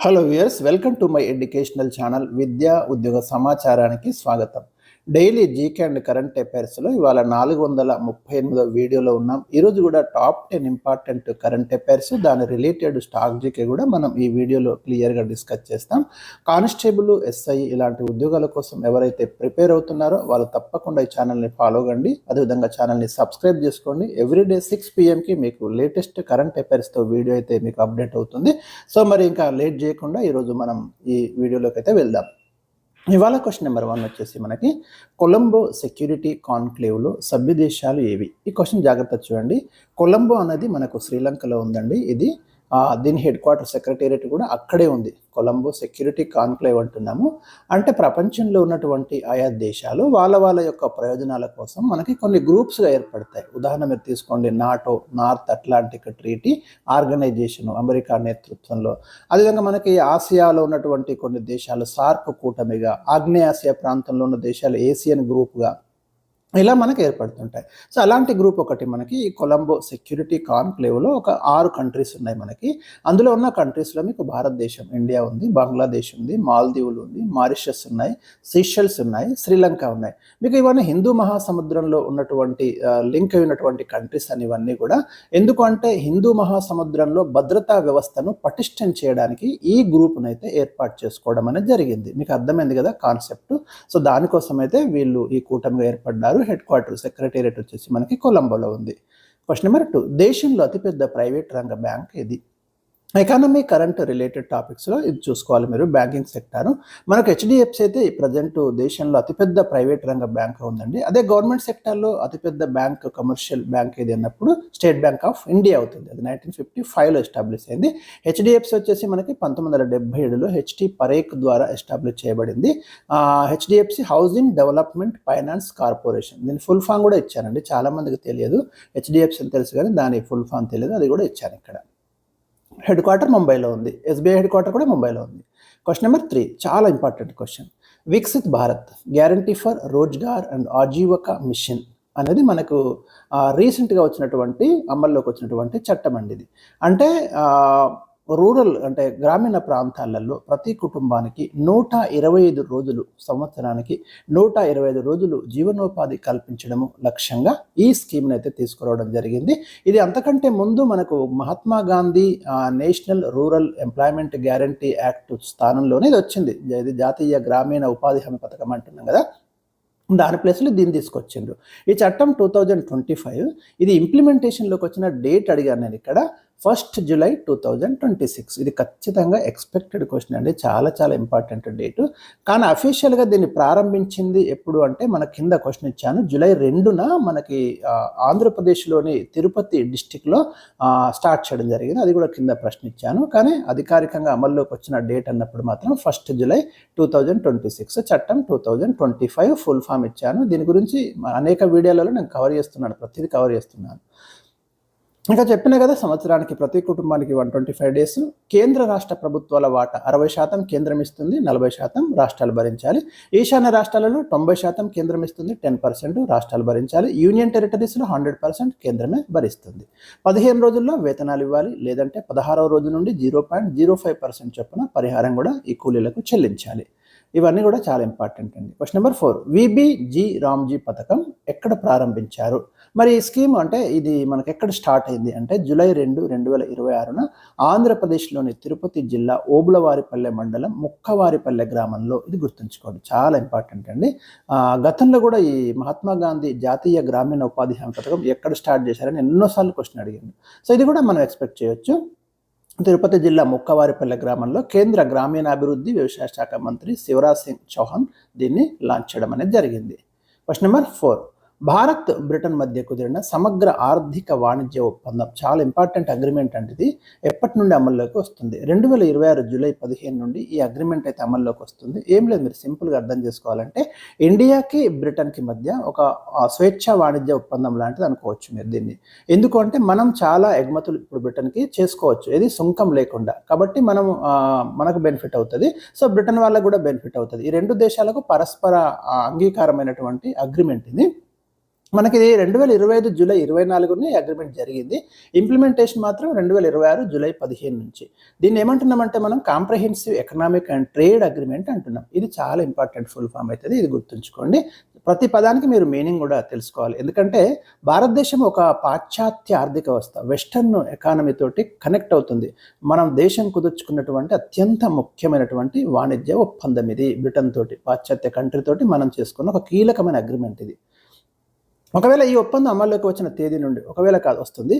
Hello viewers, welcome to my educational channel విద్యా ఉద్యోగ సమాచారానికి స్వాగతం. డైలీ జీకే అండ్ కరెంట్ అఫైర్స్లో ఇవాళ 438వ వీడియోలో ఉన్నాం. ఈరోజు కూడా టాప్ 10 ఇంపార్టెంట్ కరెంట్ అఫైర్స్, దాని రిలేటెడ్ స్టాక్ జీకే కూడా మనం ఈ వీడియోలో క్లియర్గా డిస్కస్ చేస్తాం. కానిస్టేబుల్, ఎస్ఐ ఇలాంటి ఉద్యోగాల కోసం ఎవరైతే ప్రిపేర్ అవుతున్నారో వాళ్ళు తప్పకుండా ఈ ఛానల్ని ఫాలో కండి. అదేవిధంగా ఛానల్ని సబ్స్క్రైబ్ చేసుకోండి. ఎవ్రీడే 6 PM మీకు లేటెస్ట్ కరెంట్ అఫైర్స్తో వీడియో అయితే మీకు అప్డేట్ అవుతుంది. సో మరి ఇంకా లేట్ చేయకుండా ఈరోజు మనం ఈ వీడియోలోకి అయితే వెళ్దాం. ఇవాళ క్వశ్చన్ నెంబర్ 1 వచ్చేసి మనకి కొలంబో సెక్యూరిటీ కాన్క్లేవ్లో సభ్య దేశాలు ఏవి? ఈ క్వశ్చన్ జాగ్రత్త చూడండి. కొలంబో అనేది మనకు శ్రీలంకలో ఉందండి. ఇది దీని హెడ్ క్వార్టర్ సెక్రటేరియట్ కూడా అక్కడే ఉంది. కొలంబో సెక్యూరిటీ కాన్క్లేవ్ అంటున్నాము. అంటే ప్రపంచంలో ఉన్నటువంటి ఆయా దేశాలు వాళ్ళ యొక్క ప్రయోజనాల కోసం మనకి కొన్ని గ్రూప్స్గా ఏర్పడతాయి. ఉదాహరణ మీరు తీసుకోండి, NATO, North Atlantic Treaty Organization America నేతృత్వంలో. అదేవిధంగా మనకి ఆసియాలో ఉన్నటువంటి కొన్ని దేశాలు సార్క్ కూటమిగా, ఆగ్నేయాసియా ప్రాంతంలో ఉన్న దేశాలు ఏసియన్ గ్రూప్గా ఇలా మనకు ఏర్పడుతుంటాయి. సో అలాంటి గ్రూప్ ఒకటి మనకి ఈ కొలంబో సెక్యూరిటీ కాన్క్లేవ్లో ఒక 6 కంట్రీస్ ఉన్నాయి మనకి. అందులో ఉన్న కంట్రీస్లో మీకు భారతదేశం, ఇండియా ఉంది, బంగ్లాదేశ్ ఉంది, మాల్దీవులు ఉంది, మారిషస్ ఉన్నాయి, సీషెల్స్ ఉన్నాయి, శ్రీలంక ఉన్నాయి. మీకు ఇవన్నీ హిందూ మహాసముద్రంలో ఉన్నటువంటి లింక్ అయినటువంటి కంట్రీస్ అని ఇవన్నీ కూడా. ఎందుకంటే హిందూ మహాసముద్రంలో భద్రతా వ్యవస్థను పటిష్టం చేయడానికి ఈ గ్రూప్ను అయితే ఏర్పాటు చేసుకోవడం అనేది జరిగింది. మీకు అర్థమైంది కదా కాన్సెప్ట్. సో దానికోసం అయితే వీళ్ళు ఈ కూటమిగా ఏర్పడ్డారు. హెడ్ క్వార్టర్ సెక్రటేరియట్ వచ్చేసి మనకి కొలంబోలో ఉంది. క్వశ్చన్ నెంబర్ 2, దేశంలో అతిపెద్ద ప్రైవేట్ రంగ బ్యాంక్ ఇది? ఎకానమీ కరెంట్ రిలేటెడ్ టాపిక్స్లో ఇది చూసుకోవాలి మీరు. బ్యాంకింగ్ సెక్టారు మనకు హెచ్డిఎఫ్సి అయితే ప్రజెంట్ దేశంలో అతిపెద్ద ప్రైవేట్ రంగ బ్యాంక్ ఉందండి. అదే గవర్నమెంట్ సెక్టార్లో అతిపెద్ద బ్యాంక్, కమర్షియల్ బ్యాంక్ ఏది అన్నప్పుడు స్టేట్ బ్యాంక్ ఆఫ్ ఇండియా అవుతుంది. అది 1955లో ఎస్టాబ్లిష్ అయింది. హెచ్డిఎఫ్సి వచ్చేసి మనకి 1977లో హెచ్టి పరేఖ్ ద్వారా ఎస్టాబ్లిష్ చేయబడింది. HDFC housing development finance corporation, దీని ఫుల్ ఫామ్ కూడా ఇచ్చానండి. చాలా మందికి తెలియదు. హెచ్డిఎఫ్సి అని తెలుసు కానీ దాని ఫుల్ ఫామ్ తెలియదు, అది కూడా ఇచ్చాను ఇక్కడ. హెడ్ క్వార్టర్ ముంబైలో ఉంది. ఎస్బీఐ హెడ్ క్వార్టర్ కూడా ముంబైలో ఉంది. క్వశ్చన్ నెంబర్ 3 చాలా important question. Viksit Bharat guarantee for Rozgar and Ajeevika mission అనేది మనకు రీసెంట్గా వచ్చినటువంటి అమల్లోకి వచ్చినటువంటి చట్టం అండి ఇది. అంటే రూరల్ అంటే గ్రామీణ ప్రాంతాలలో ప్రతి కుటుంబానికి 125 రోజులు, సంవత్సరానికి 125 రోజులు జీవనోపాధి కల్పించడము లక్ష్యంగా ఈ స్కీమ్ని అయితే తీసుకురావడం జరిగింది. ఇది అంతకంటే ముందు మనకు Mahatma Gandhi national rural employment guarantee act స్థానంలోనే ఇది వచ్చింది. ఇది జాతీయ గ్రామీణ ఉపాధి హామీ పథకం అంటున్నాం కదా, దాని ప్లేస్లో దీన్ని తీసుకొచ్చిండ్రు. ఈ చట్టం 2025. ఇది ఇంప్లిమెంటేషన్లోకి వచ్చిన డేట్ అడిగాను నేను ఇక్కడ, 1 జూలై 2026. ఇది ఖచ్చితంగా ఎక్స్పెక్టెడ్ క్వశ్చన్ అండి. చాలా చాలా ఇంపార్టెంట్ డేటు. కానీ అఫీషియల్గా దీన్ని ప్రారంభించింది ఎప్పుడు అంటే మన కింద క్వశ్చన్ ఇచ్చాను, జూలై 2న మనకి ఆంధ్రప్రదేశ్లోని తిరుపతి డిస్టిక్లో స్టార్ట్ చేయడం జరిగింది. అది కూడా కింద ప్రశ్న ఇచ్చాను. కానీ అధికారికంగా అమల్లోకి వచ్చిన డేట్ అన్నప్పుడు మాత్రం 1 జూలై 2026. చట్టం 2025 ఫుల్ ఫామ్ ఇచ్చాను. దీని గురించి అనేక వీడియోలలో నేను కవర్ చేస్తున్నాను, ప్రతిదీ కవర్ చేస్తున్నాను. ఇంకా చెప్పిన కదా, సంవత్సరానికి ప్రతి కుటుంబానికి 125 డేస్. కేంద్ర రాష్ట్ర ప్రభుత్వాల వాటా 60% కేంద్రం ఇస్తుంది, 40% రాష్ట్రాలు భరించాలి. ఈశాన్య రాష్ట్రాలలో 90% కేంద్రం ఇస్తుంది, 10% రాష్ట్రాలు భరించాలి. యూనియన్ టెరిటరీస్లో 100% కేంద్రమే భరిస్తుంది. 15 రోజుల్లో వేతనాలు ఇవ్వాలి, లేదంటే 16వ రోజు నుండి 0.05% చొప్పున పరిహారం కూడా ఈ కూలీలకు చెల్లించాలి. ఇవన్నీ కూడా చాలా ఇంపార్టెంట్ అండి. క్వశ్చన్ నెంబర్ 4, విబిజీ రామ్జీ పథకం ఎక్కడ ప్రారంభించారు? మరి ఈ స్కీమ్ అంటే ఇది మనకు ఎక్కడ స్టార్ట్ అయింది అంటే జూలై 2, 2026న ఆంధ్రప్రదేశ్లోని తిరుపతి జిల్లా ఓబుళవారిపల్లె మండలం ముక్కవారిపల్లె గ్రామంలో. ఇది గుర్తుంచుకోండి, చాలా ఇంపార్టెంట్ అండి. గతంలో కూడా ఈ మహాత్మా గాంధీ జాతీయ గ్రామీణ ఉపాధి హామీ పథకం ఎక్కడ స్టార్ట్ చేశారని ఎన్నోసార్లు క్వశ్చన్ అడిగాను. సో ఇది కూడా మనం ఎక్స్పెక్ట్ చేయొచ్చు. తిరుపతి జిల్లా ముక్కవారిపల్లె గ్రామంలో కేంద్ర గ్రామీణాభివృద్ధి వ్యవసాయ శాఖ మంత్రి శివరాజ్ సింగ్ చౌహాన్ దీన్ని లాంచ్ చేయడం అనేది జరిగింది. క్వశ్చన్ నెంబర్ 4, భారత్ బ్రిటన్ మధ్య కుదిరిన సమగ్ర ఆర్థిక వాణిజ్య ఒప్పందం చాలా ఇంపార్టెంట్ అగ్రిమెంట్ అంటే ఇది ఎప్పటి నుండి అమల్లోకి వస్తుంది? 2026 జూలై 15 నుండి ఈ అగ్రిమెంట్ అయితే అమల్లోకి వస్తుంది. ఏం లేదు, మీరు సింపుల్గా అర్థం చేసుకోవాలంటే ఇండియాకి బ్రిటన్కి మధ్య ఒక స్వేచ్ఛ వాణిజ్య ఒప్పందం లాంటిది అనుకోవచ్చు మీరు దీన్ని. ఎందుకు అంటే మనం చాలా ఎగుమతులు ఇప్పుడు బ్రిటన్కి చేసుకోవచ్చు, ఇది సుంకం లేకుండా. కాబట్టి మనకు బెనిఫిట్ అవుతుంది. సో బ్రిటన్ వాళ్ళకు కూడా బెనిఫిట్ అవుతుంది. ఈ రెండు దేశాలకు పరస్పర అంగీకారమైనటువంటి అగ్రిమెంట్ ఇది. మనకి 2025 జూలై 24ని అగ్రిమెంట్ జరిగింది. ఇంప్లిమెంటేషన్ మాత్రం 2026 జూలై 15 నుంచి. దీన్ని ఏమంటున్నామంటే మనం comprehensive economic and trade agreement అంటున్నాం. ఇది చాలా ఇంపార్టెంట్ ఫుల్ ఫామ్ అవుతుంది. ఇది గుర్తుంచుకోండి. ప్రతి పదానికి మీరు మీనింగ్ కూడా తెలుసుకోవాలి. ఎందుకంటే భారతదేశం ఒక పాశ్చాత్య ఆర్థిక వ్యవస్థ, వెస్టర్న్ ఎకానమీ తోటి కనెక్ట్ అవుతుంది. మనం దేశం కుదుర్చుకున్నటువంటి అత్యంత ముఖ్యమైనటువంటి వాణిజ్య ఒప్పందం ఇది. బ్రిటన్ తోటి, పాశ్చాత్య కంట్రీ తోటి మనం చేసుకున్న ఒక కీలకమైన అగ్రిమెంట్ ఇది. ఒకవేళ ఈ ఒప్పందం అమల్లోకి వచ్చిన తేదీ నుండి, ఒకవేళ కాదు వస్తుంది,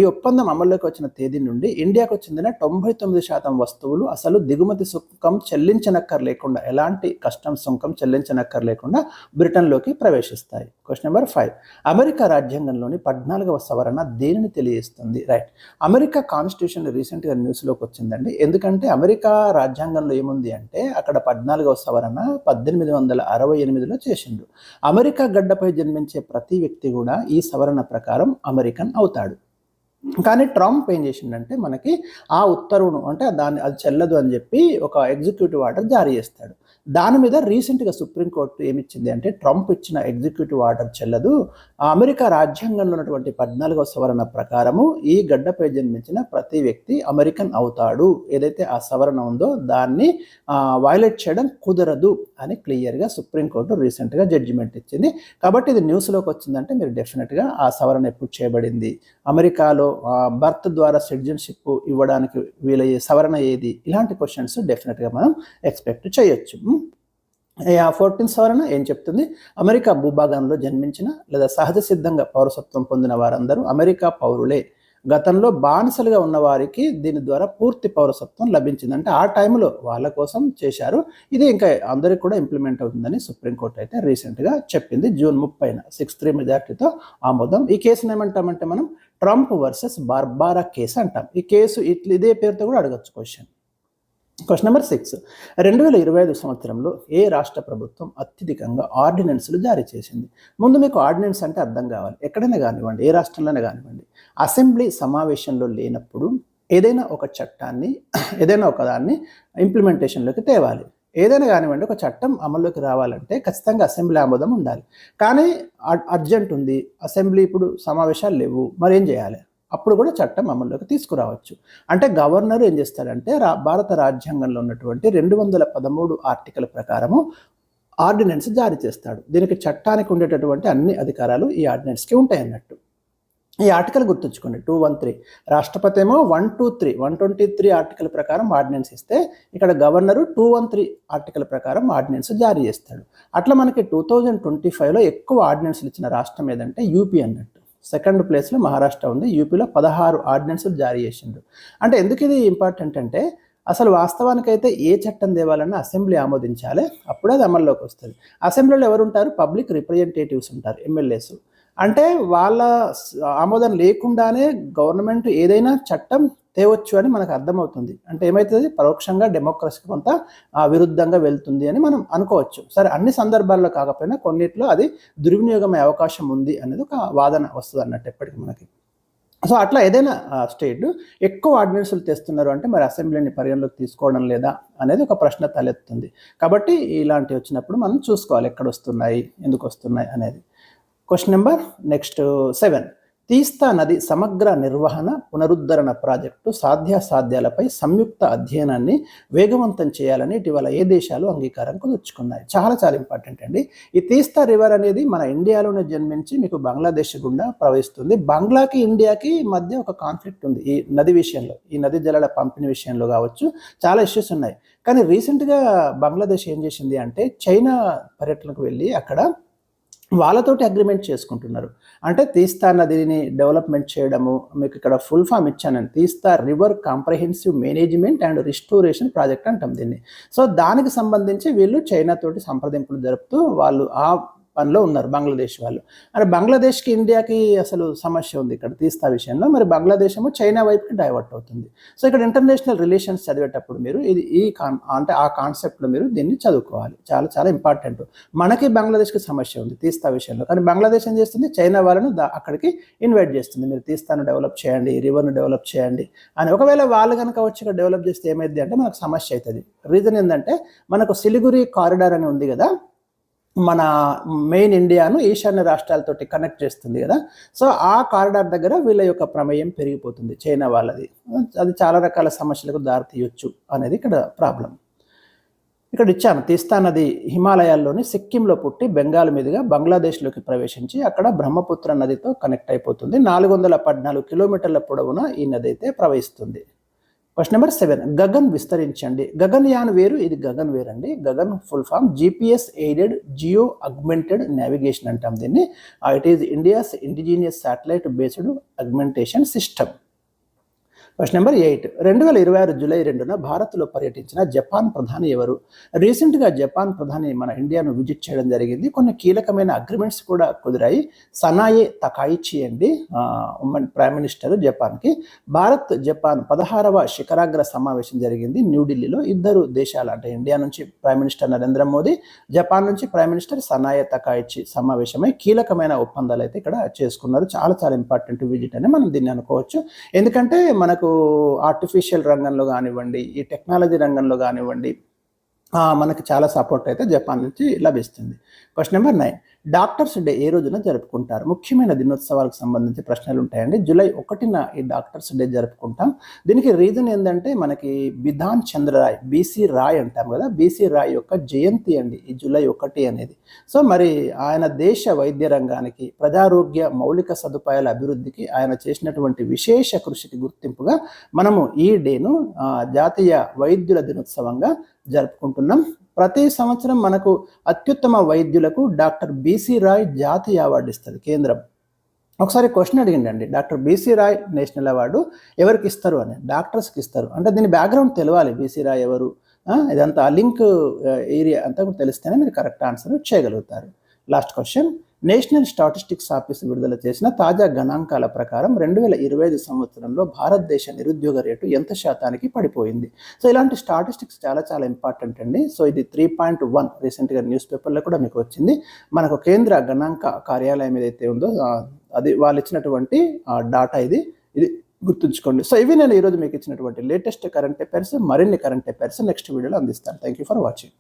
ఈ ఒప్పందం అమల్లోకి వచ్చిన తేదీ నుండి ఇండియాకు చెందిన 99% వస్తువులు అసలు దిగుమతి సుంకం చెల్లించనక్కర్లేకుండా, ఎలాంటి కస్టమ్స్ సుంకం చెల్లించనక్కర్లేకుండా బ్రిటన్లోకి ప్రవేశిస్తాయి. Question number 5. అమెరికా రాజ్యాంగంలోని 14వ సవరణ దేనిని తెలియజేస్తుంది? రైట్, అమెరికా కాన్స్టిట్యూషన్ రీసెంట్గా న్యూస్లోకి వచ్చిందండి. ఎందుకంటే అమెరికా రాజ్యాంగంలో ఏముంది అంటే అక్కడ 14వ సవరణ 1868లో చేసిండు. అమెరికా గడ్డపై జన్మించే ప్రతి వ్యక్తి కూడా ఈ సవరణ ప్రకారం అమెరికన్ అవుతాడు. కానీ ట్రంప్ ఏం చేసిండంటే మనకి ఆ ఉత్తర్వును, అంటే అది చెల్లదు అని చెప్పి ఒక ఎగ్జిక్యూటివ్ ఆర్డర్ జారీ చేస్తాడు. దాని మీద రీసెంట్గా సుప్రీంకోర్టు ఏమిచ్చింది అంటే ట్రంప్ ఇచ్చిన ఎగ్జిక్యూటివ్ ఆర్డర్ చెల్లదు, అమెరికా రాజ్యాంగంలో ఉన్నటువంటి 14వ సవరణ ప్రకారము ఈ గడ్డపై జన్మించిన ప్రతి వ్యక్తి అమెరికన్ అవుతాడు. ఏదైతే ఆ సవరణ ఉందో దాన్ని వైలేట్ చేయడం కుదరదు అని క్లియర్గా సుప్రీంకోర్టు రీసెంట్గా జడ్జిమెంట్ ఇచ్చింది. కాబట్టి ఇది న్యూస్లోకి వచ్చిందంటే మీరు డెఫినెట్గా ఆ సవరణ ఎప్పుడు చేయబడింది, అమెరికాలో బర్త్ ద్వారా సిటిజన్షిప్ ఇవ్వడానికి వీలయ్యే సవరణ ఏది, ఇలాంటి క్వశ్చన్స్ డెఫినెట్గా మనం ఎక్స్పెక్ట్ చేయొచ్చు. 14th సవరణ ఏం చెప్తుంది? అమెరికా భూభాగంలో జన్మించిన లేదా సహజ సిద్ధంగా పౌరసత్వం పొందిన వారందరూ అమెరికా పౌరులే. గతంలో బానిసలుగా ఉన్న వారికి దీని ద్వారా పూర్తి పౌరసత్వం లభించింది. అంటే ఆ టైంలో వాళ్ళ కోసం చేశారు. ఇది ఇంకా అందరికి కూడా ఇంప్లిమెంట్ అవుతుందని సుప్రీంకోర్టు అయితే రీసెంట్గా చెప్పింది. జూన్ 30న 6-3 మెజార్టీతో ఆమోదం. ఈ కేసును ఏమంటామంటే మనం ట్రంప్ వర్సెస్ బార్బారా కేసు అంటాం. ఈ కేసు ఇదే పేరుతో కూడా అడగచ్చు క్వశ్చన్. Question number 6. 2025 సంవత్సరంలో ఏ రాష్ట్ర ప్రభుత్వం అత్యధికంగా ఆర్డినెన్స్లు జారీ చేసింది? ముందు మీకు ఆర్డినెన్స్ అంటే అర్థం కావాలి. ఎక్కడైనా కానివ్వండి, ఏ రాష్ట్రంలోనే కానివ్వండి, అసెంబ్లీ సమావేశంలో లేనప్పుడు ఏదైనా ఒక చట్టాన్ని, ఏదైనా ఒక దాన్ని ఇంప్లిమెంటేషన్లోకి తేవాలి. ఏదైనా కానివ్వండి, ఒక చట్టం అమల్లోకి రావాలంటే ఖచ్చితంగా అసెంబ్లీ ఆమోదం ఉండాలి. కానీ అర్జెంట్ ఉంది, అసెంబ్లీ ఇప్పుడు సమావేశాలు లేవు, మరి ఏం చేయాలి? అప్పుడు కూడా చట్టం అమల్లోకి తీసుకురావచ్చు. అంటే గవర్నర్ ఏం చేస్తాడంటే భారత రాజ్యాంగంలో ఉన్నటువంటి 213 ఆర్టికల్ ప్రకారము ఆర్డినెన్స్ జారీ చేస్తాడు. దీనికి చట్టానికి ఉండేటటువంటి అన్ని అధికారాలు ఈ ఆర్డినెన్స్కి ఉంటాయి అన్నట్టు. ఈ ఆర్టికల్ గుర్తుంచుకోండి, 213. రాష్ట్రపతి ఏమో 123 ఆర్టికల్ ప్రకారం ఆర్డినెన్స్ ఇస్తే, ఇక్కడ గవర్నరు 213 ఆర్టికల్ ప్రకారం ఆర్డినెన్స్ జారీ చేస్తాడు. అట్లా మనకి 2025లో ఎక్కువ ఆర్డినెన్స్లు ఇచ్చిన రాష్ట్రం ఏదంటే యూపీ అన్నట్టు. సెకండ్ ప్లేస్లో మహారాష్ట్ర ఉంది. యూపీలో 16 ఆర్డినెన్స్లు జారీ చేసిండు. అంటే ఎందుకు ఇది ఇంపార్టెంట్ అంటే అసలు వాస్తవానికైతే ఏ చట్టం తేవాలన్నా అసెంబ్లీ ఆమోదించాలి, అప్పుడే అది అమల్లోకి వస్తుంది. అసెంబ్లీలో ఎవరు ఉంటారు? పబ్లిక్ రిప్రజెంటేటివ్స్ ఉంటారు, ఎమ్మెల్యేస్. అంటే వాళ్ళ ఆమోదం లేకుండానే గవర్నమెంట్ ఏదైనా చట్టం తేవచ్చు అని మనకు అర్థమవుతుంది. అంటే ఏమవుతుంది? పరోక్షంగా డెమోక్రసీకి కొంత విరుద్ధంగా వెళ్తుంది అని మనం అనుకోవచ్చు. సరే, అన్ని సందర్భాల్లో కాకపోయినా కొన్నిట్లో అది దుర్వినియోగమయ్యే అవకాశం ఉంది అనేది ఒక వాదన వస్తుంది అన్నట్టు ఎప్పటికీ మనకి. సో అట్లా ఏదైనా స్టేట్ ఎక్కువ ఆర్డినెన్స్లు తెస్తున్నారు అంటే మరి అసెంబ్లీని పరిగణలోకి తీసుకోవడం లేదా అనేది ఒక ప్రశ్న తలెత్తుంది. కాబట్టి ఇలాంటివి వచ్చినప్పుడు మనం చూసుకోవాలి ఎక్కడ వస్తున్నాయి, ఎందుకు వస్తున్నాయి అనేది. Question number 7. తీస్తా నది సమగ్ర నిర్వహణ పునరుద్ధరణ ప్రాజెక్టు సాధ్యాసాధ్యాలపై సంయుక్త అధ్యయనాన్ని వేగవంతం చేయాలని ఇటీవల ఏ దేశాలు అంగీకారం కుదుర్చుకున్నాయి? చాలా చాలా ఇంపార్టెంట్ అండి. ఈ తీస్తా రివర్ అనేది మన ఇండియాలోనే జన్మించి మీకు బంగ్లాదేశ్ గుండా ప్రవహిస్తుంది. బంగ్లాకి ఇండియాకి మధ్య ఒక కాన్ఫ్లిక్ట్ ఉంది ఈ నది విషయంలో, ఈ నది జలాల పంపిణీ విషయంలో కావచ్చు, చాలా ఇష్యూస్ ఉన్నాయి. కానీ రీసెంట్గా బంగ్లాదేశ్ ఏం చేసింది అంటే చైనా పర్యటనకు వెళ్ళి అక్కడ వాళ్ళతోటి అగ్రిమెంట్ చేసుకుంటున్నారు. అంటే తీస్తా నదిని డెవలప్మెంట్ చేయడము, మీకు ఇక్కడ ఫుల్ ఫామ్ ఇచ్చానని, తీస్తా river comprehensive management and restoration project అంటాం దీన్ని. సో దానికి సంబంధించి వీళ్ళు చైనా తోటి సంప్రదింపులు జరుపుతూ వాళ్ళు ఆ పనిలో ఉన్నారు బంగ్లాదేశ్ వాళ్ళు. అంటే బంగ్లాదేశ్కి ఇండియాకి అసలు సమస్య ఉంది ఇక్కడ తీస్తా విషయంలో. మరి బంగ్లాదేశ్ ఏమో చైనా వైపుకి డైవర్ట్ అవుతుంది. సో ఇక్కడ ఇంటర్నేషనల్ రిలేషన్స్ చదివేటప్పుడు మీరు ఇది అంటే ఆ కాన్సెప్ట్లో మీరు దీన్ని చదువుకోవాలి. చాలా చాలా ఇంపార్టెంట్. మనకి బంగ్లాదేశ్కి సమస్య ఉంది తీస్తా విషయంలో, కానీ బంగ్లాదేశ్ ఏం చేస్తుంది? చైనా వాళ్ళను అక్కడికి ఇన్వైట్ చేస్తుంది, మీరు తీస్తాను డెవలప్ చేయండి, రివర్ను డెవలప్ చేయండి అని. ఒకవేళ వాళ్ళు కనుక వచ్చి ఇక్కడ డెవలప్ చేస్తే ఏమైంది అంటే మనకు సమస్య అవుతుంది. రీజన్ ఏంటంటే మనకు సిలిగురి కారిడార్ అని ఉంది కదా, మన మెయిన్ ఇండియాను ఈశాన్య రాష్ట్రాలతోటి కనెక్ట్ చేస్తుంది కదా. సో ఆ కారిడార్ దగ్గర వీళ్ళ యొక్క ప్రమేయం పెరిగిపోతుంది చైనా వాళ్ళది. అది చాలా రకాల సమస్యలకు దారితీయొచ్చు అనేది ఇక్కడ ప్రాబ్లం. ఇక్కడ ఇచ్చాను, తీస్తా నది హిమాలయాల్లోని సిక్కింలో పుట్టి బెంగాల్ మీదుగా బంగ్లాదేశ్లోకి ప్రవేశించి అక్కడ బ్రహ్మపుత్ర నదితో కనెక్ట్ అయిపోతుంది. 414 కిలోమీటర్ల పొడవున ఈ నది అయితే ప్రవహిస్తుంది. క్వశ్చన్ నెంబర్ 7, గగన్ విస్తరించండి. గగన్యాన్ వేరు, ఇది గగన్ వేరు అండి. Gagan full form GPS aided geo augmented navigation అంటాం దీన్ని. It is India's indigenous satellite based augmentation system. Question number 8, 2026 July 2న భారత్లో పర్యటించిన జపాన్ ప్రధాని ఎవరు? రీసెంట్గా జపాన్ ప్రధాని మన ఇండియాను విజిట్ చేయడం జరిగింది. కొన్ని కీలకమైన అగ్రిమెంట్స్ కూడా కుదిరాయి. సనాయే తకాయిచి అండి ఉమెన్ ప్రైమ్ మినిస్టర్ జపాన్కి. భారత్ జపాన్ 16వ శిఖరాగ్ర సమావేశం జరిగింది న్యూఢిల్లీలో. ఇద్దరు దేశాలు అంటే ఇండియా నుంచి prime minister Narendra Modi, Japan నుంచి ప్రైమ్ మినిస్టర్ సనాయే తకాయిచి సమావేశమై కీలకమైన ఒప్పందాలు అయితే ఇక్కడ చేసుకున్నారు. చాలా చాలా ఇంపార్టెంట్ విజిట్ అని మనం దీన్ని అనుకోవచ్చు. ఎందుకంటే మనకు ఆర్టిఫిషియల్ రంగంలో కానివ్వండి, ఈ టెక్నాలజీ రంగంలో కానివ్వండి, మనకి చాలా సపోర్ట్ అయితే జపాన్ నుంచి లభిస్తుంది. క్వశ్చన్ నెంబర్ 9, డాక్టర్స్ డే ఏ రోజున జరుపుకుంటారు? ముఖ్యమైన దినోత్సవాలకు సంబంధించి ప్రశ్నలు ఉంటాయండి. జూలై 1న ఈ డాక్టర్స్ డే జరుపుకుంటాం. దీనికి రీజన్ ఏంటంటే మనకి బిధాన్ చంద్ర రాయ్, బీసీ రాయ్ అంటాం కదా, బీసీ రాయ్ యొక్క జయంతి అండి ఈ జూలై 1 అనేది. సో మరి ఆయన దేశ వైద్య రంగానికి, ప్రజారోగ్య మౌలిక సదుపాయాల అభివృద్ధికి ఆయన చేసినటువంటి విశేష కృషికి గుర్తింపుగా మనము ఈ డేను జాతీయ వైద్యుల దినోత్సవంగా జరుపుకుంటున్నాం. ప్రతి సంవత్సరం మనకు అత్యుత్తమ వైద్యులకు డాక్టర్ బీసీ రాయ్ జాతీయ అవార్డు ఇస్తుంది కేంద్రం. ఒకసారి క్వశ్చన్ అడిగిండండి, doctor BC Roy national award ఎవరికి ఇస్తారు అని. డాక్టర్స్కి ఇస్తారు. అంటే దీని బ్యాక్గ్రౌండ్ తెలియాలి, బీసీ రాయ్ ఎవరు, ఇదంతా లింక్ ఏరియా అంతా కూడా తెలిస్తేనే మీరు కరెక్ట్ ఆన్సర్ చేయగలుగుతారు. Last question, national statistics office విడుదల చేసిన తాజా గణాంకాల ప్రకారం 2025 సంవత్సరంలో భారతదేశ నిరుద్యోగ రేటు ఎంత శాతానికి పడిపోయింది? సో ఇలాంటి స్టాటిస్టిక్స్ చాలా చాలా ఇంపార్టెంట్ అండి. సో ఇది 3.1 రీసెంట్గా న్యూస్ పేపర్లో కూడా మీకు వచ్చింది. మనకు కేంద్ర గణాంక కార్యాలయం ఏదైతే ఉందో అది వాళ్ళు ఇచ్చినటువంటి డాటా ఇది గుర్తుంచుకోండి. సో ఇవి నేను ఈరోజు మీకు ఇచ్చినటువంటి లేటెస్ట్ కరెంట్ అఫైర్స్. మరిన్ని కరెంట్ అఫైర్స్ నెక్స్ట్ వీడియోలో అందిస్తాను. Thank you for watching.